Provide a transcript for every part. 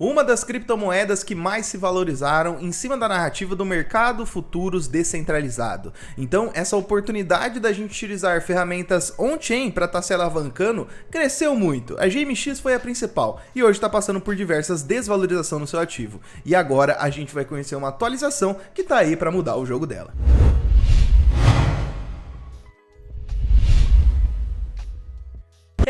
Uma das criptomoedas que mais se valorizaram em cima da narrativa do mercado futuros descentralizado. Então, essa oportunidade da gente utilizar ferramentas on-chain para estar se alavancando cresceu muito. A GMX foi a principal e hoje está passando por diversas desvalorizações no seu ativo. E agora a gente vai conhecer uma atualização que está aí para mudar o jogo dela.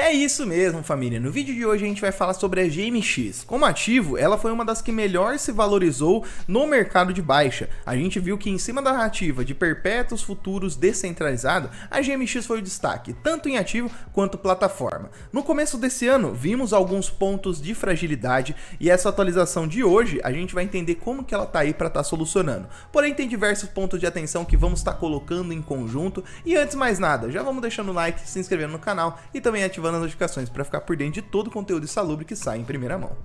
É isso mesmo, família. No vídeo de hoje a gente vai falar sobre a GMX. Como ativo, ela foi uma das que melhor se valorizou no mercado de baixa. A gente viu que em cima da narrativa de perpétuos futuros descentralizado, a GMX foi o destaque, tanto em ativo quanto plataforma. No começo desse ano, vimos alguns pontos de fragilidade e essa atualização de hoje a gente vai entender como que ela tá aí para estar solucionando. Porém, tem diversos pontos de atenção que vamos estar colocando em conjunto. E antes de mais nada, já vamos deixando o like, se inscrevendo no canal e também ativando as notificações para ficar por dentro de todo o conteúdo insalubre que sai em primeira mão.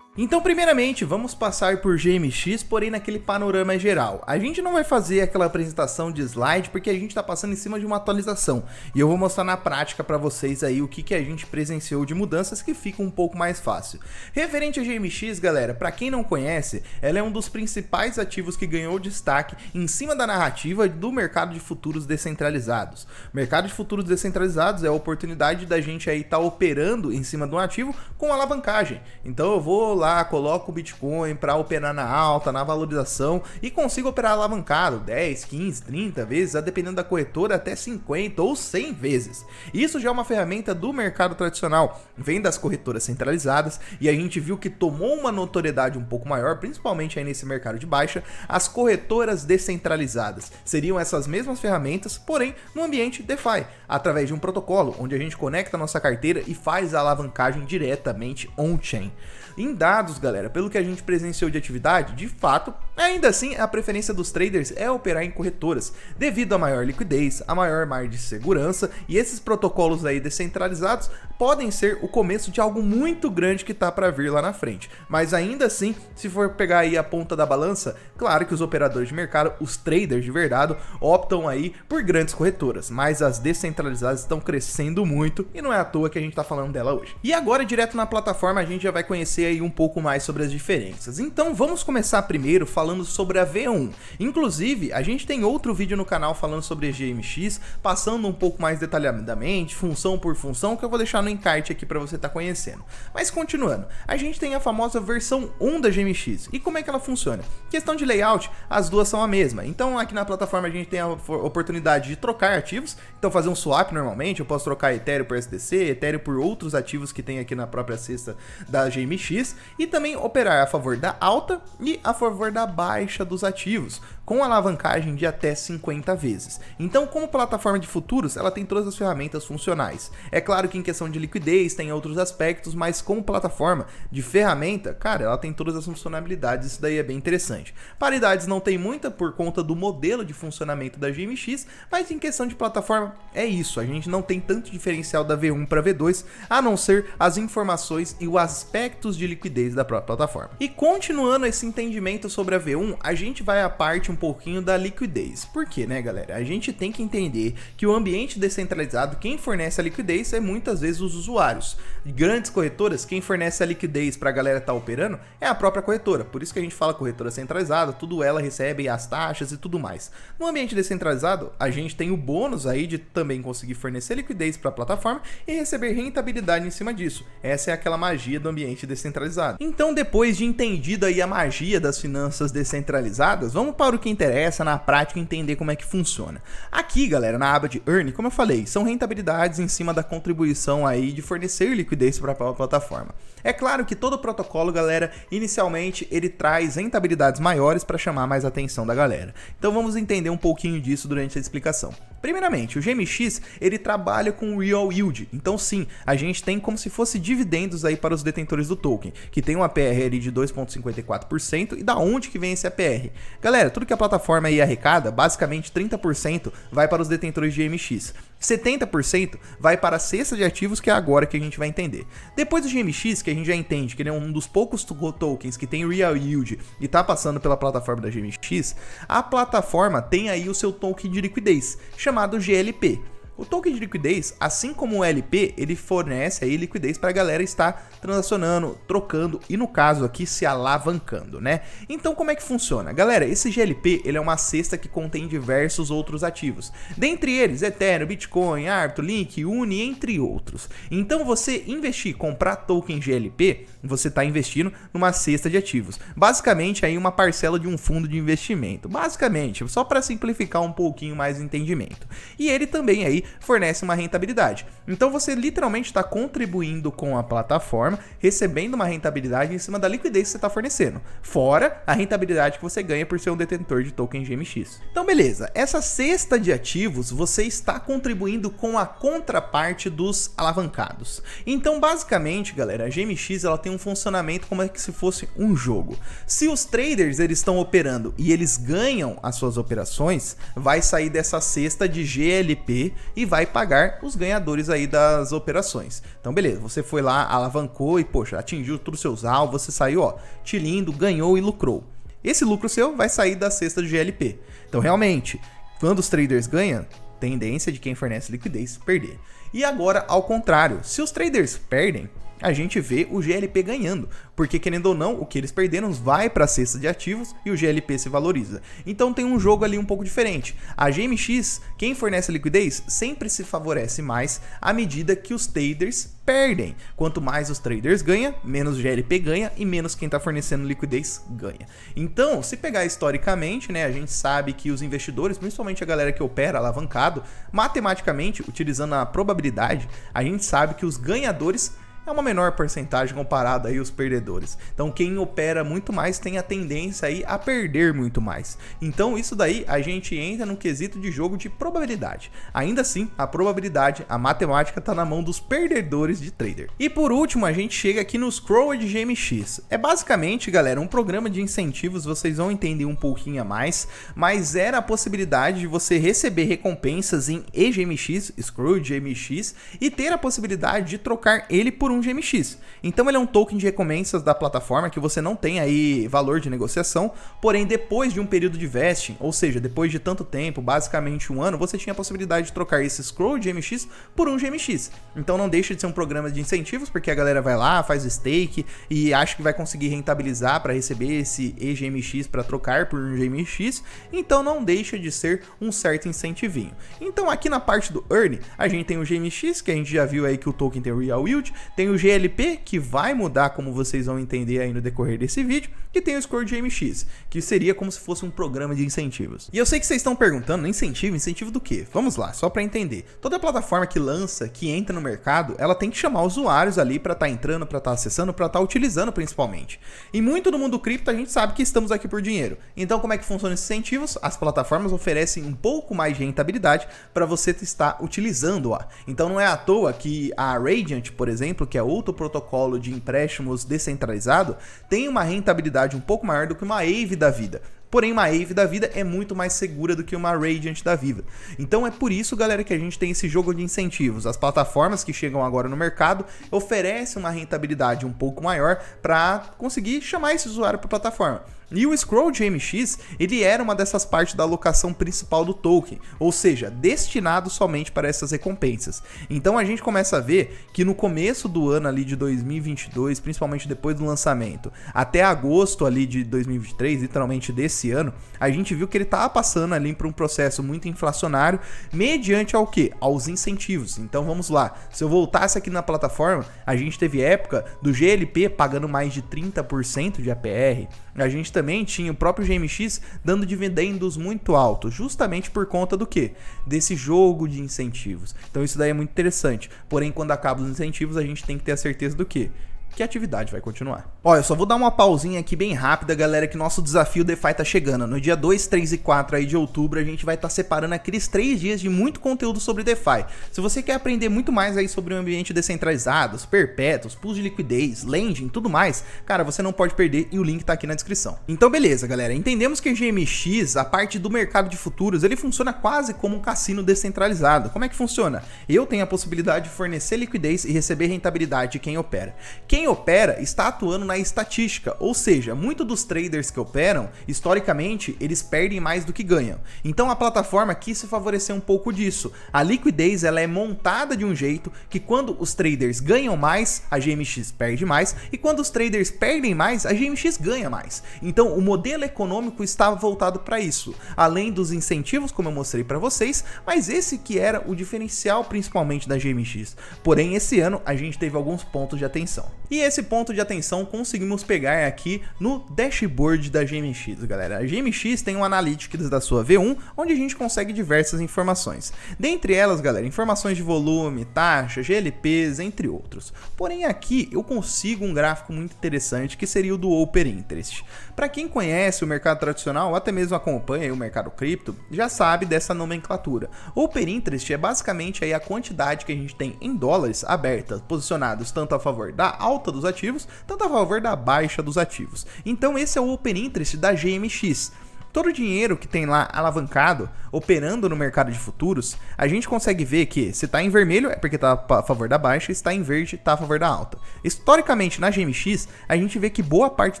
Então, primeiramente, vamos passar por GMX, porém naquele panorama geral. A gente não vai fazer aquela apresentação de slide porque a gente está passando em cima de uma atualização. E eu vou mostrar na prática para vocês aí o que a gente presenciou de mudanças que fica um pouco mais fácil. Referente a GMX, galera, para quem não conhece, ela é um dos principais ativos que ganhou destaque em cima da narrativa do mercado de futuros descentralizados. O mercado de futuros descentralizados é a oportunidade da gente aí estar operando em cima de um ativo com alavancagem. Então eu vou lá, coloco o Bitcoin para operar na alta, na valorização e consigo operar alavancado 10, 15, 30 vezes, dependendo da corretora, até 50 ou 100 vezes. Isso já é uma ferramenta do mercado tradicional, vem das corretoras centralizadas e a gente viu que tomou uma notoriedade um pouco maior, principalmente aí nesse mercado de baixa, as corretoras descentralizadas. Seriam essas mesmas ferramentas, porém no ambiente DeFi, através de um protocolo onde a gente conecta a nossa carteira e faz a alavancagem diretamente on-chain. Em dados, galera, pelo que a gente presenciou de atividade, de fato, ainda assim a preferência dos traders é operar em corretoras, devido à maior liquidez, a maior margem de segurança, e esses protocolos aí descentralizados podem ser o começo de algo muito grande que tá para vir lá na frente. Mas ainda assim, se for pegar aí a ponta da balança, claro que os operadores de mercado, os traders de verdade, optam aí por grandes corretoras, mas as descentralizadas estão crescendo muito e não é à toa que a gente tá falando dela hoje. E agora, direto na plataforma, a gente já vai conhecer aí um pouco mais sobre as diferenças. Então vamos começar primeiro falando sobre a V1. Inclusive, a gente tem outro vídeo no canal falando sobre a GMX, passando um pouco mais detalhadamente, função por função, que eu vou deixar no encarte aqui para você estar conhecendo. Mas continuando, a gente tem a famosa versão 1 da GMX. E como é que ela funciona? Questão de layout, as duas são a mesma. Então aqui na plataforma a gente tem a oportunidade de trocar ativos, então fazer um swap normalmente, eu posso trocar Ethereum por SDC, Ethereum por outros ativos que tem aqui na própria cesta da GMX, e também operar a favor da alta e a favor da baixa dos ativos, com alavancagem de até 50 vezes. Então, como plataforma de futuros, ela tem todas as ferramentas funcionais. É claro que em questão de liquidez tem outros aspectos, mas como plataforma de ferramenta, cara, ela tem todas as funcionalidades, isso daí é bem interessante. Paridades não tem muita por conta do modelo de funcionamento da GMX, mas em questão de plataforma é isso, a gente não tem tanto diferencial da V1 para V2, a não ser as informações e os aspectos de liquidez da própria plataforma. E continuando esse entendimento sobre a V1, a gente vai à parte um pouquinho da liquidez. Por quê, né, galera? A gente tem que entender que o ambiente descentralizado, quem fornece a liquidez é muitas vezes os usuários. Grandes corretoras, quem fornece a liquidez para a galera estar operando é a própria corretora. Por isso que a gente fala corretora centralizada, tudo ela recebe as taxas e tudo mais. No ambiente descentralizado, a gente tem o bônus aí de também conseguir fornecer liquidez para a plataforma e receber rentabilidade em cima disso. Essa é aquela magia do ambiente descentralizado. Então, depois de entendido aí a magia das finanças descentralizadas, vamos para o que interessa na prática entender como é que funciona. Aqui, galera, na aba de Earn, como eu falei, são rentabilidades em cima da contribuição aí de fornecer liquidez para a plataforma. É claro que todo protocolo, galera, inicialmente ele traz rentabilidades maiores para chamar mais a atenção da galera. Então vamos entender um pouquinho disso durante a explicação. Primeiramente, o GMX, ele trabalha com Real Yield. Então sim, a gente tem como se fosse dividendos aí para os detentores do token, que tem um APR ali de 2,54%. E da onde que vem esse APR? Galera, tudo que a plataforma aí arrecada, basicamente 30% vai para os detentores de GMX. 70% vai para a cesta de ativos, que é agora que a gente vai entender. Depois do GMX, que a gente já entende que ele é um dos poucos tokens que tem Real Yield e está passando pela plataforma da GMX, a plataforma tem aí o seu token de liquidez, chamado GLP. O token de liquidez, assim como o LP, ele fornece aí liquidez para a galera estar transacionando, trocando e no caso aqui se alavancando, né? Então como é que funciona? Galera, esse GLP ele é uma cesta que contém diversos outros ativos, dentre eles Ethereum, Bitcoin, Arbitrum, Link, Uni, entre outros. Então você investir, comprar token GLP, você está investindo numa cesta de ativos, basicamente aí uma parcela de um fundo de investimento, basicamente, só para simplificar um pouquinho mais o entendimento. E ele também aí fornece uma rentabilidade. Então você literalmente está contribuindo com a plataforma, recebendo uma rentabilidade em cima da liquidez que você está fornecendo, fora a rentabilidade que você ganha por ser um detentor de token GMX. Então beleza, essa cesta de ativos você está contribuindo com a contraparte dos alavancados. Então basicamente, galera, a GMX ela tem um funcionamento como se fosse um jogo. Se os traders eles estão operando e eles ganham as suas operações, vai sair dessa cesta de GLP e vai pagar os ganhadores aí das operações. Então beleza, você foi lá, alavancou e poxa, atingiu todos os seus alvos, você saiu ó, tilindo, ganhou e lucrou. Esse lucro seu vai sair da cesta de GLP. Então realmente, quando os traders ganham, tendência de quem fornece liquidez perder. E agora ao contrário, se os traders perdem, a gente vê o GLP ganhando, porque querendo ou não, o que eles perderam vai para a cesta de ativos e o GLP se valoriza. Então tem um jogo ali um pouco diferente. A GMX, quem fornece liquidez, sempre se favorece mais à medida que os traders perdem. Quanto mais os traders ganham, menos o GLP ganha e menos quem está fornecendo liquidez ganha. Então, se pegar historicamente, né, a gente sabe que os investidores, principalmente a galera que opera alavancado, matematicamente, utilizando a probabilidade, a gente sabe que os ganhadores é uma menor porcentagem comparada aí aos perdedores. Então quem opera muito mais tem a tendência aí a perder muito mais. Então isso daí a gente entra no quesito de jogo de probabilidade. Ainda assim, a probabilidade, a matemática tá na mão dos perdedores de trader. E por último, a gente chega aqui no Scroll de GMX. É basicamente, galera, um programa de incentivos, vocês vão entender um pouquinho a mais, mas era a possibilidade de você receber recompensas em eGMX, Scroll de GMX, e ter a possibilidade de trocar ele por um GMX. Então ele é um token de recompensas da plataforma que você não tem aí valor de negociação, porém depois de um período de vesting, ou seja, depois de tanto tempo, basicamente um ano, você tinha a possibilidade de trocar esse Scroll de GMX por um GMX. Então não deixa de ser um programa de incentivos, porque a galera vai lá, faz stake e acha que vai conseguir rentabilizar para receber esse eGMX para trocar por um GMX, então não deixa de ser um certo incentivinho. Então aqui na parte do Earn, a gente tem o GMX, que a gente já viu aí que o token tem o Real Yield, tem o GLP, que vai mudar como vocês vão entender aí no decorrer desse vídeo, e tem o Score de GMX, que seria como se fosse um programa de incentivos. E eu sei que vocês estão perguntando, incentivo? Incentivo do quê? Vamos lá, só para entender. Toda plataforma que lança, que entra no mercado, ela tem que chamar usuários ali para estar entrando, para estar acessando, para estar utilizando principalmente. E muito no mundo cripto a gente sabe que estamos aqui por dinheiro. Então como é que funcionam esses incentivos? As plataformas oferecem um pouco mais de rentabilidade para você estar utilizando-a. Então não é à toa que a Radiant, por exemplo, que é outro protocolo de empréstimos descentralizado, tem uma rentabilidade um pouco maior do que uma Aave da vida. Porém, uma Aave da vida é muito mais segura do que uma Radiant da vida. Então é por isso, galera, que a gente tem esse jogo de incentivos. As plataformas que chegam agora no mercado oferecem uma rentabilidade um pouco maior para conseguir chamar esse usuário para a plataforma. E o Scroll GMX, ele era uma dessas partes da alocação principal do token, ou seja, destinado somente para essas recompensas. Então a gente começa a ver que no começo do ano ali de 2022, principalmente depois do lançamento, até agosto ali de 2023, literalmente desse ano, a gente viu que ele estava passando ali por um processo muito inflacionário, mediante ao quê? Aos incentivos. Então vamos lá, se eu voltasse aqui na plataforma, a gente teve época do GLP pagando mais de 30% de APR, a gente também tinha o próprio GMX dando dividendos muito altos, justamente por conta do quê? Desse jogo de incentivos. Então isso daí é muito interessante. Porém, quando acabam os incentivos, a gente tem que ter a certeza do quê? Que a atividade vai continuar. Ó, eu só vou dar uma pausinha aqui bem rápida, galera, que nosso desafio DeFi tá chegando. No dia 2, 3 e 4 aí de outubro, a gente vai estar separando aqueles 3 dias de muito conteúdo sobre DeFi. Se você quer aprender muito mais aí sobre o ambiente descentralizado, perpétuos, pools de liquidez, lending, tudo mais, cara, você não pode perder e o link tá aqui na descrição. Então, beleza, galera, entendemos que o GMX, a parte do mercado de futuros, ele funciona quase como um cassino descentralizado. Como é que funciona? Eu tenho a possibilidade de fornecer liquidez e receber rentabilidade de quem opera. Quem Quem opera está atuando na estatística, ou seja, muitos dos traders que operam, historicamente, eles perdem mais do que ganham. Então a plataforma quis se favorecer um pouco disso. A liquidez ela é montada de um jeito que quando os traders ganham mais, a GMX perde mais, e quando os traders perdem mais, a GMX ganha mais. Então o modelo econômico estava voltado para isso, além dos incentivos, como eu mostrei para vocês, mas esse que era o diferencial principalmente da GMX. Porém, esse ano a gente teve alguns pontos de atenção. E esse ponto de atenção conseguimos pegar aqui no dashboard da GMX, galera. A GMX tem um Analytics da sua V1, onde a gente consegue diversas informações. Dentre elas, galera, informações de volume, taxa, GLPs, entre outros. Porém, aqui eu consigo um gráfico muito interessante, que seria o do Open Interest. Para quem conhece o mercado tradicional, ou até mesmo acompanha o mercado cripto, já sabe dessa nomenclatura. Open Interest é basicamente aí a quantidade que a gente tem em dólares abertas, posicionados tanto a favor da alta dos ativos, tanto a favor da baixa dos ativos. Então esse é o Open Interest da GMX. Todo o dinheiro que tem lá alavancado, operando no mercado de futuros, a gente consegue ver que se está em vermelho é porque está a favor da baixa, e se está em verde está a favor da alta. Historicamente, na GMX, a gente vê que boa parte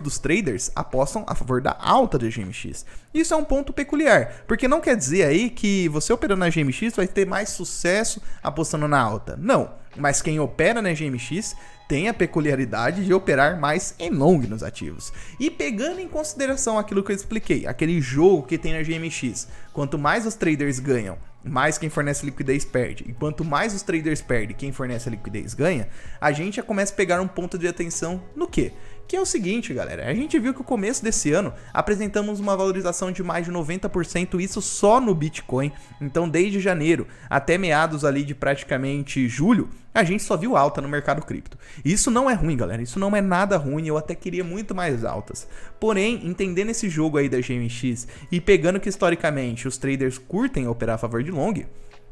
dos traders apostam a favor da alta da GMX. Isso é um ponto peculiar, porque não quer dizer aí que você operando na GMX vai ter mais sucesso apostando na alta. Não, mas quem opera na GMX tem a peculiaridade de operar mais em long nos ativos. E pegando em consideração aquilo que eu expliquei, aquele jogo que tem na GMX, quanto mais os traders ganham, mais quem fornece liquidez perde. E quanto mais os traders perdem, quem fornece a liquidez ganha, a gente já começa a pegar um ponto de atenção no quê? Que é o seguinte, galera, a gente viu que no começo desse ano apresentamos uma valorização de mais de 90%, isso só no Bitcoin. Então desde janeiro até meados ali de praticamente julho, a gente só viu alta no mercado cripto. Isso não é ruim, galera, isso não é nada ruim, eu até queria muito mais altas. Porém, entendendo esse jogo aí da GMX e pegando que historicamente os traders curtem operar a favor de long,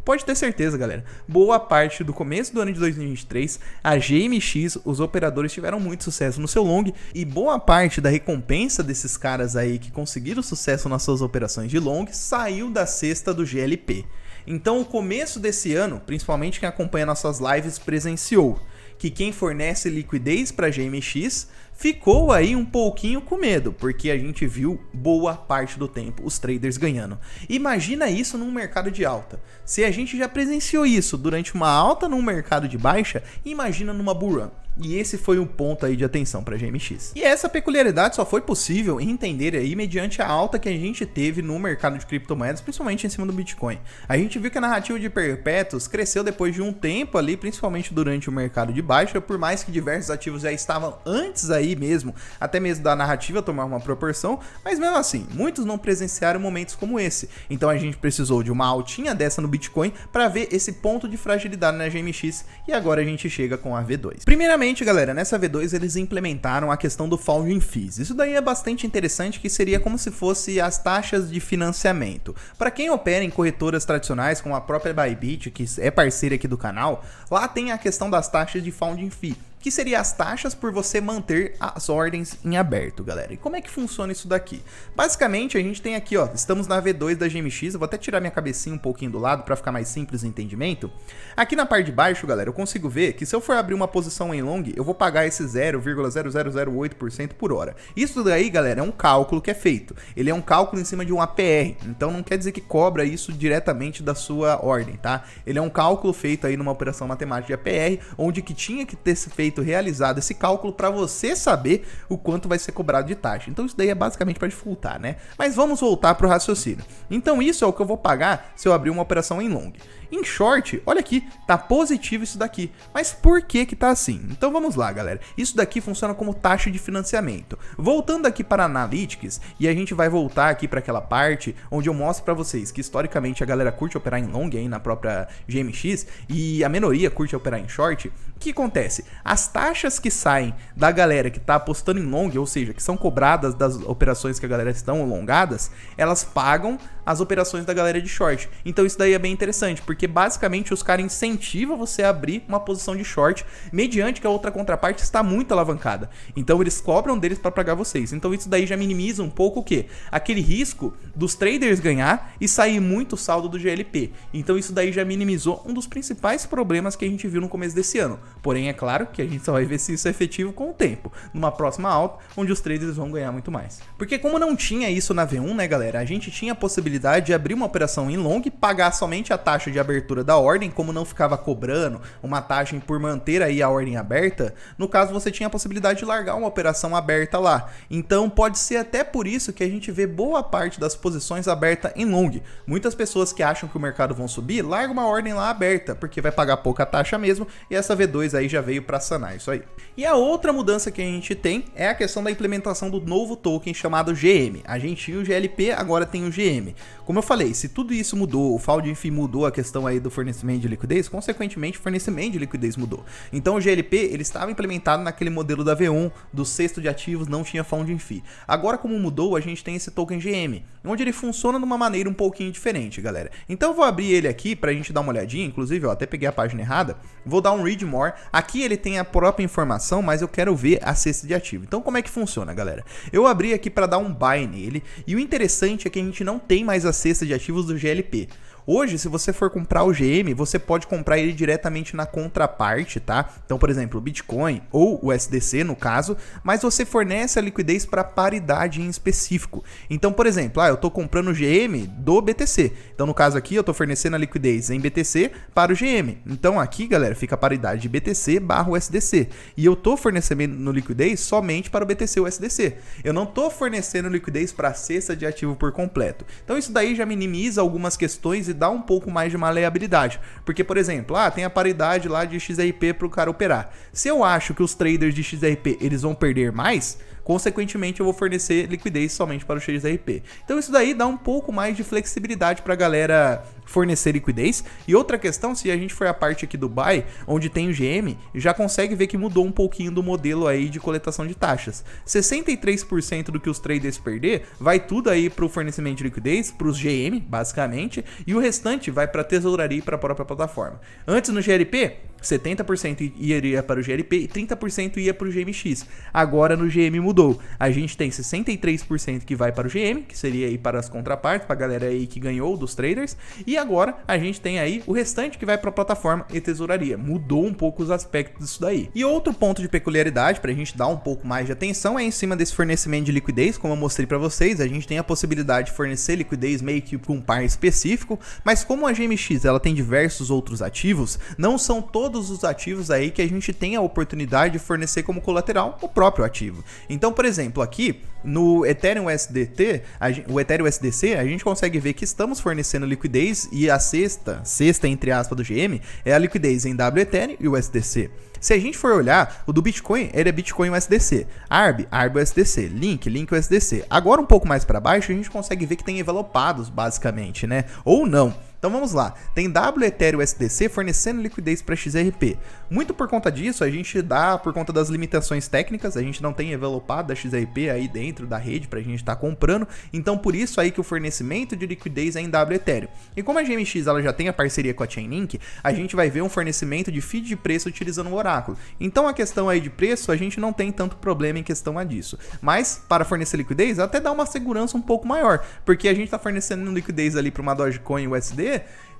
pode ter certeza, galera, boa parte do começo do ano de 2023, a GMX, os operadores tiveram muito sucesso no seu long, e boa parte da recompensa desses caras aí que conseguiram sucesso nas suas operações de long saiu da cesta do GLP. Então o começo desse ano, principalmente quem acompanha nossas lives, presenciou que quem fornece liquidez para GMX ficou aí um pouquinho com medo, porque a gente viu boa parte do tempo os traders ganhando. Imagina isso num mercado de alta. Se a gente já presenciou isso durante uma alta num mercado de baixa, imagina numa bull run. E esse foi um ponto aí de atenção para a GMX. E essa peculiaridade só foi possível entender aí mediante a alta que a gente teve no mercado de criptomoedas, principalmente em cima do Bitcoin. A gente viu que a narrativa de perpétuos cresceu depois de um tempo ali, principalmente durante o mercado de baixa, por mais que diversos ativos já estavam antes aí mesmo, até mesmo da narrativa tomar uma proporção, mas mesmo assim, muitos não presenciaram momentos como esse. Então a gente precisou de uma altinha dessa no Bitcoin para ver esse ponto de fragilidade na GMX, e agora a gente chega com a V2. Primeiramente, galera, nessa V2 eles implementaram a questão do Founding Fees. Isso daí é bastante interessante, que seria como se fosse as taxas de financiamento. Para quem opera em corretoras tradicionais, como a própria Bybit, que é parceira aqui do canal, lá tem a questão das taxas de Founding Fee, que seria as taxas por você manter as ordens em aberto, galera. E como é que funciona isso daqui? Basicamente, a gente tem aqui, ó, estamos na V2 da GMX, eu vou até tirar minha cabecinha um pouquinho do lado para ficar mais simples o entendimento. Aqui na parte de baixo, galera, eu consigo ver que se eu for abrir uma posição em long, eu vou pagar esse 0,0008% por hora. Isso daí, galera, é um cálculo que é feito. Ele é um cálculo em cima de um APR, então não quer dizer que cobra isso diretamente da sua ordem, tá? Ele é um cálculo feito aí numa operação matemática de APR, onde que tinha que ter feito realizado esse cálculo para você saber o quanto vai ser cobrado de taxa. Então isso daí é basicamente para dificultar, né? Mas vamos voltar para o raciocínio. Então isso é o que eu vou pagar se eu abrir uma operação em long. Em short, olha aqui, tá positivo isso daqui. Mas por que que tá assim? Então vamos lá, galera. Isso daqui funciona como taxa de financiamento. Voltando aqui para Analytics, e a gente vai voltar aqui para aquela parte onde eu mostro para vocês que historicamente a galera curte operar em long aí na própria GMX e a minoria curte operar em short. O que acontece? As taxas que saem da galera que tá apostando em long, ou seja, que são cobradas das operações que a galera estão alongadas, elas pagam as operações da galera de short. Então isso daí é bem interessante, porque basicamente os caras incentivam você a abrir uma posição de short, mediante que a outra contraparte está muito alavancada. Então eles cobram deles para pagar vocês. Então isso daí já minimiza um pouco o quê? Aquele risco dos traders ganhar e sair muito saldo do GLP. Então isso daí já minimizou um dos principais problemas que a gente viu no começo desse ano. Porém, é claro que a gente só vai ver se isso é efetivo com o tempo, numa próxima alta, onde os traders vão ganhar muito mais. Porque como não tinha isso na V1, né, galera, a gente tinha a possibilidade de abrir uma operação em long, pagar somente a taxa de abertura da ordem, como não ficava cobrando uma taxa por manter aí a ordem aberta, no caso você tinha a possibilidade de largar uma operação aberta lá. Então pode ser até por isso que a gente vê boa parte das posições abertas em long. Muitas pessoas que acham que o mercado vão subir, larga uma ordem lá aberta, porque vai pagar pouca taxa mesmo, e essa V2 aí já veio para sanar isso aí. E a outra mudança que a gente tem é a questão da implementação do novo token chamado GM. A gente tinha o GLP, agora tem o GM. Como eu falei, se tudo isso mudou, o Founding mudou a questão aí do fornecimento de liquidez, consequentemente o fornecimento de liquidez mudou. Então o GLP, ele estava implementado naquele modelo da V1, do cesto de ativos, não tinha Founding Fee. Agora como mudou, a gente tem esse token GM, onde ele funciona de uma maneira um pouquinho diferente, galera. Então eu vou abrir ele aqui pra gente dar uma olhadinha, inclusive eu até peguei a página errada, vou dar um read more. Aqui ele tem a própria informação, mas eu quero ver a cesta de ativo. Então como é que funciona, galera? Eu abri aqui para dar um buy nele, e o interessante é que a gente não tem mais a cesta de ativos do GLP. Hoje, se você for comprar o GM, você pode comprar ele diretamente na contraparte, tá? Então, por exemplo, o Bitcoin ou o USDC, no caso, mas você fornece a liquidez para paridade em específico. Então, por exemplo, eu estou comprando o GM do BTC. Então, no caso aqui, eu estou fornecendo a liquidez em BTC para o GM. Então, aqui, galera, fica a paridade de BTC barra USDC. E eu estou fornecendo liquidez somente para o BTC USDC. Eu não estou fornecendo liquidez para a cesta de ativo por completo. Então, isso daí já minimiza algumas questões e dá um pouco mais de maleabilidade. Porque, por exemplo, tem a paridade lá de XRP para o cara operar. Se eu acho que os traders de XRP eles vão perder mais, consequentemente eu vou fornecer liquidez somente para o XRP. Então isso daí dá um pouco mais de flexibilidade para a galera fornecer liquidez. E outra questão, se a gente for a parte aqui do buy, onde tem o GM, já consegue ver que mudou um pouquinho do modelo aí de coletação de taxas. 63% do que os traders perder, vai tudo aí para o fornecimento de liquidez, para os GM, basicamente, e o restante vai para a tesouraria e para a própria plataforma. Antes no GLP, 70% iria para o GLP e 30% ia para o GMX. Agora no GM mudou. A gente tem 63% que vai para o GM, que seria aí para as contrapartes, para a galera aí que ganhou dos traders. E agora a gente tem aí o restante que vai para a plataforma e tesouraria. Mudou um pouco os aspectos disso daí. E outro ponto de peculiaridade para a gente dar um pouco mais de atenção é em cima desse fornecimento de liquidez. Como eu mostrei para vocês, a gente tem a possibilidade de fornecer liquidez meio que com um par específico, mas como a GMX ela tem diversos outros ativos, não são todos os ativos aí que a gente tem a oportunidade de fornecer como colateral o próprio ativo. Então, por exemplo, aqui no Ethereum USDT, o Ethereum USDC, a gente consegue ver que estamos fornecendo liquidez e a cesta entre aspas do GM é a liquidez em WETH e o USDC. Se a gente for olhar, o do Bitcoin, ele é Bitcoin USDC, ARB USDC, Link USDC. Agora um pouco mais para baixo, a gente consegue ver que tem envelopados basicamente, né? Ou não. Então vamos lá, tem WETH USDC fornecendo liquidez para XRP. Muito por conta disso, a gente dá, por conta das limitações técnicas, a gente não tem envelopado da XRP aí dentro da rede para a gente estar comprando, então por isso aí que o fornecimento de liquidez é em WETH. E como a GMX ela já tem a parceria com a Chainlink, a gente vai ver um fornecimento de feed de preço utilizando o Oráculo. Então a questão aí de preço, a gente não tem tanto problema em questão a disso. Mas para fornecer liquidez, até dá uma segurança um pouco maior, porque a gente está fornecendo liquidez ali para uma Dogecoin USD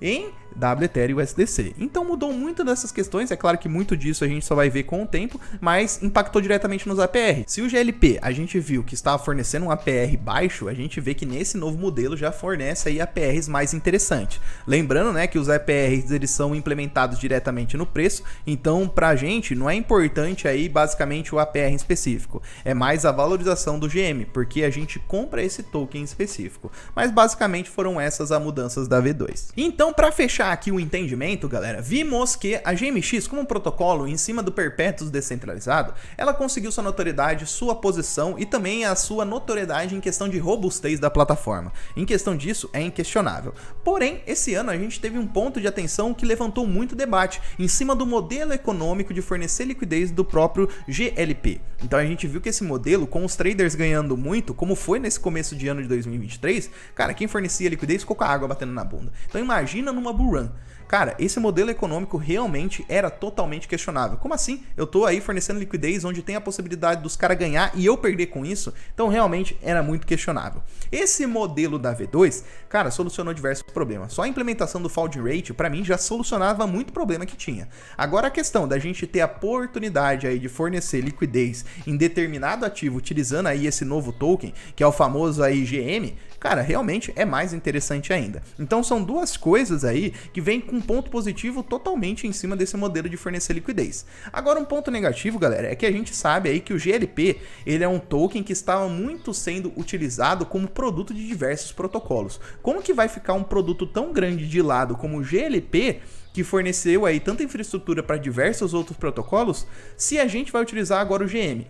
em WETH USDC. Então mudou muito dessas questões, é claro que muito disso a gente só vai ver com o tempo, mas impactou diretamente nos APR. Se o GLP a gente viu que estava fornecendo um APR baixo, a gente vê que nesse novo modelo já fornece aí APRs mais interessantes. Lembrando, né, que os APRs eles são implementados diretamente no preço, então pra gente não é importante aí basicamente o APR em específico, é mais a valorização do GM, porque a gente compra esse token específico. Mas basicamente foram essas as mudanças da V2. Então Então, para fechar aqui o entendimento, galera, vimos que a GMX, como um protocolo em cima do Perpétuos descentralizado, ela conseguiu sua notoriedade, sua posição e também a sua notoriedade em questão de robustez da plataforma. Em questão disso, é inquestionável. Porém, esse ano a gente teve um ponto de atenção que levantou muito debate em cima do modelo econômico de fornecer liquidez do próprio GLP. Então a gente viu que esse modelo, com os traders ganhando muito, como foi nesse começo de ano de 2023, cara, quem fornecia liquidez ficou com a água batendo na bunda. Então imagina numa bull run. Cara, esse modelo econômico realmente era totalmente questionável. Como assim? Eu tô aí fornecendo liquidez onde tem a possibilidade dos caras ganhar e eu perder com isso? Então realmente era muito questionável. Esse modelo da V2, cara, solucionou diversos problemas. Só a implementação do Fold Rate, para mim, já solucionava muito problema que tinha. Agora a questão da gente ter a oportunidade aí de fornecer liquidez em determinado ativo utilizando aí esse novo token, que é o famoso aí GM, cara, realmente é mais interessante ainda. Então são duas coisas aí que vêm com um ponto positivo totalmente em cima desse modelo de fornecer liquidez. Agora um ponto negativo, galera, é que a gente sabe aí que o GLP, ele é um token que estava muito sendo utilizado como produto de diversos protocolos. Como que vai ficar um produto tão grande de lado como o GLP, que forneceu aí tanta infraestrutura para diversos outros protocolos, se a gente vai utilizar agora o GM?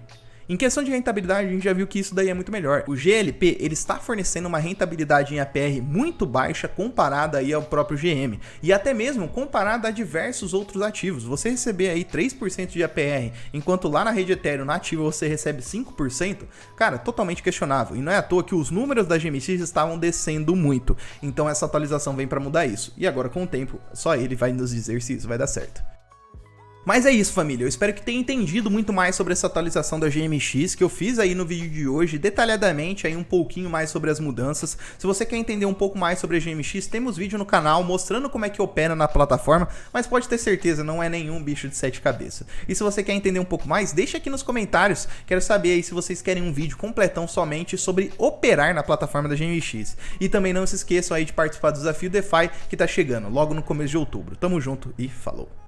Em questão de rentabilidade, a gente já viu que isso daí é muito melhor. O GLP, ele está fornecendo uma rentabilidade em APR muito baixa comparada aí ao próprio GM. E até mesmo comparada a diversos outros ativos. Você receber aí 3% de APR, enquanto lá na rede Ethereum, na ativa, você recebe 5%, cara, totalmente questionável. E não é à toa que os números da GMX estavam descendo muito. Então essa atualização vem para mudar isso. E agora com o tempo, só ele vai nos dizer se isso vai dar certo. Mas é isso, família, eu espero que tenha entendido muito mais sobre essa atualização da GMX que eu fiz aí no vídeo de hoje, detalhadamente aí um pouquinho mais sobre as mudanças. Se você quer entender um pouco mais sobre a GMX, temos vídeo no canal mostrando como é que opera na plataforma, mas pode ter certeza, não é nenhum bicho de 7 cabeças. E se você quer entender um pouco mais, deixa aqui nos comentários, quero saber aí se vocês querem um vídeo completão somente sobre operar na plataforma da GMX. E também não se esqueçam aí de participar do desafio DeFi que tá chegando logo no começo de outubro. Tamo junto e falou!